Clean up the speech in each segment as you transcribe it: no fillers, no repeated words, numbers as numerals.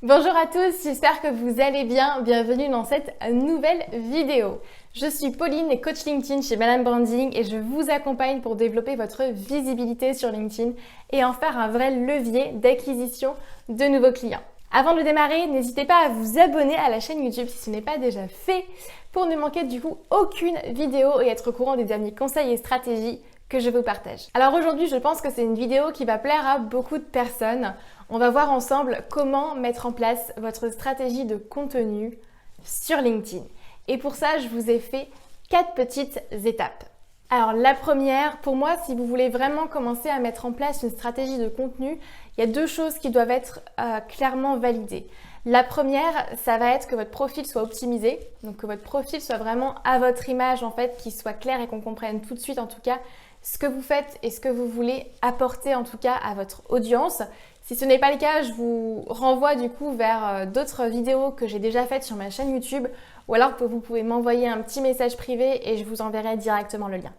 Bonjour à tous, j'espère que vous allez bien. Bienvenue dans cette nouvelle vidéo. Je suis Pauline, coach LinkedIn chez Madame Branding et je vous accompagne pour développer votre visibilité sur LinkedIn et en faire un vrai levier d'acquisition de nouveaux clients. Avant de démarrer, n'hésitez pas à vous abonner à la chaîne YouTube si ce n'est pas déjà fait pour ne manquer du coup aucune vidéo et être au courant des derniers conseils et stratégies que je vous partage. Alors aujourd'hui, je pense que c'est une vidéo qui va plaire à beaucoup de personnes. On va voir ensemble comment mettre en place votre stratégie de contenu sur LinkedIn. Et pour ça, je vous ai fait 4 petites étapes. Alors la première, pour moi, si vous voulez vraiment commencer à mettre en place une stratégie de contenu, il y a 2 choses qui doivent être clairement validées. La première, ça va être que votre profil soit optimisé, donc que votre profil soit vraiment à votre image en fait, qu'il soit clair et qu'on comprenne tout de suite en tout cas ce que vous faites et ce que vous voulez apporter en tout cas à votre audience. Si ce n'est pas le cas, je vous renvoie du coup vers d'autres vidéos que j'ai déjà faites sur ma chaîne YouTube ou alors que vous pouvez m'envoyer un petit message privé et je vous enverrai directement le lien.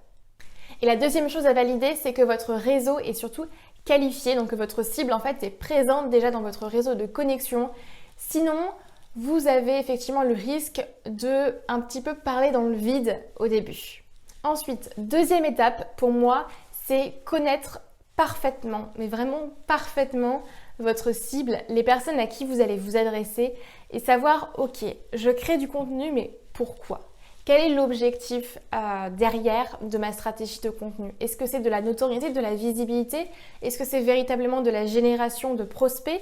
Et la deuxième chose à valider, c'est que votre réseau est surtout qualifié, donc que votre cible en fait est présente déjà dans votre réseau de connexion. Sinon, vous avez effectivement le risque de un petit peu parler dans le vide au début. Ensuite, deuxième étape pour moi, c'est connaître parfaitement, mais vraiment parfaitement votre cible, les personnes à qui vous allez vous adresser et savoir, ok, je crée du contenu, mais pourquoi ? Quel est l'objectif derrière de ma stratégie de contenu ? Est-ce que c'est de la notoriété, de la visibilité ? Est-ce que c'est véritablement de la génération de prospects ?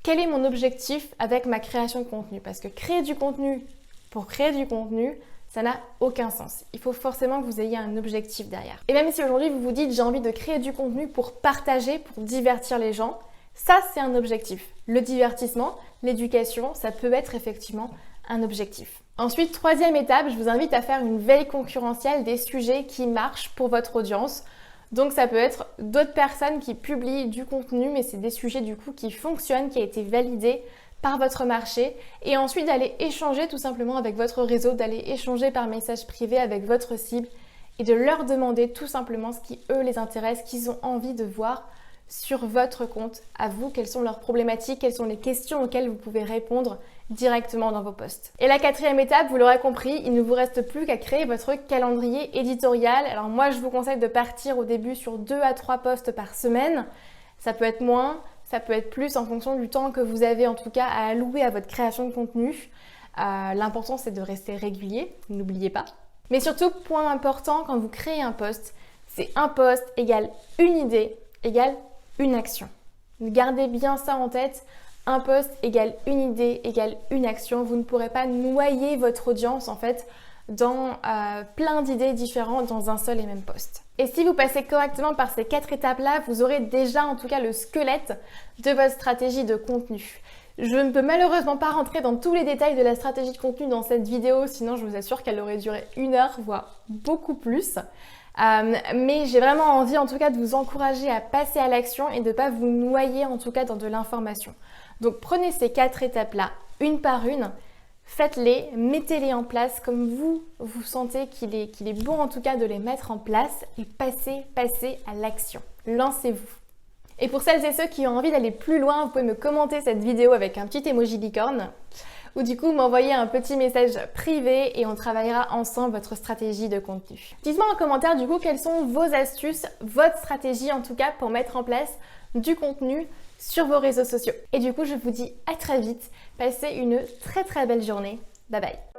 Quel est mon objectif avec ma création de contenu ? Parce que créer du contenu pour créer du contenu, ça n'a aucun sens. Il faut forcément que vous ayez un objectif derrière. Et même si aujourd'hui vous vous dites j'ai envie de créer du contenu pour partager, pour divertir les gens, ça c'est un objectif. Le divertissement, l'éducation, ça peut être effectivement un objectif. Ensuite, troisième étape, je vous invite à faire une veille concurrentielle des sujets qui marchent pour votre audience. Donc ça peut être d'autres personnes qui publient du contenu, mais c'est des sujets du coup qui fonctionnent, qui a été validé par votre marché et ensuite d'aller échanger tout simplement avec votre réseau, d'aller échanger par message privé avec votre cible et de leur demander tout simplement ce qui eux les intéresse, qu'ils ont envie de voir sur votre compte à vous, quelles sont leurs problématiques, quelles sont les questions auxquelles vous pouvez répondre directement dans vos posts. Et la quatrième étape, vous l'aurez compris, il ne vous reste plus qu'à créer votre calendrier éditorial. Alors moi je vous conseille de partir au début sur 2 à 3 posts par semaine, ça peut être moins, ça peut être plus en fonction du temps que vous avez en tout cas à allouer à votre création de contenu. L'important c'est de rester régulier, n'oubliez pas. Mais surtout, point important quand vous créez un post, c'est un post égale une idée égale une action. Gardez bien ça en tête, un post égale une idée égale une action. Vous ne pourrez pas noyer votre audience en fait dans plein d'idées différentes dans un seul et même post. Et si vous passez correctement par ces 4 étapes-là, vous aurez déjà en tout cas le squelette de votre stratégie de contenu. Je ne peux malheureusement pas rentrer dans tous les détails de la stratégie de contenu dans cette vidéo, sinon je vous assure qu'elle aurait duré 1 heure, voire beaucoup plus. Mais j'ai vraiment envie en tout cas de vous encourager à passer à l'action et de ne pas vous noyer en tout cas dans de l'information. Donc prenez ces 4 étapes-là, une par une. Faites-les, mettez-les en place comme vous sentez qu'il est bon en tout cas de les mettre en place et passez à l'action. Lancez-vous. Et pour celles et ceux qui ont envie d'aller plus loin, vous pouvez me commenter cette vidéo avec un petit emoji licorne ou du coup m'envoyer un petit message privé et on travaillera ensemble votre stratégie de contenu. Dites-moi en commentaire du coup quelles sont vos astuces, votre stratégie en tout cas pour mettre en place du contenu sur vos réseaux sociaux. Et du coup, je vous dis à très vite. Passez une très belle journée. Bye bye.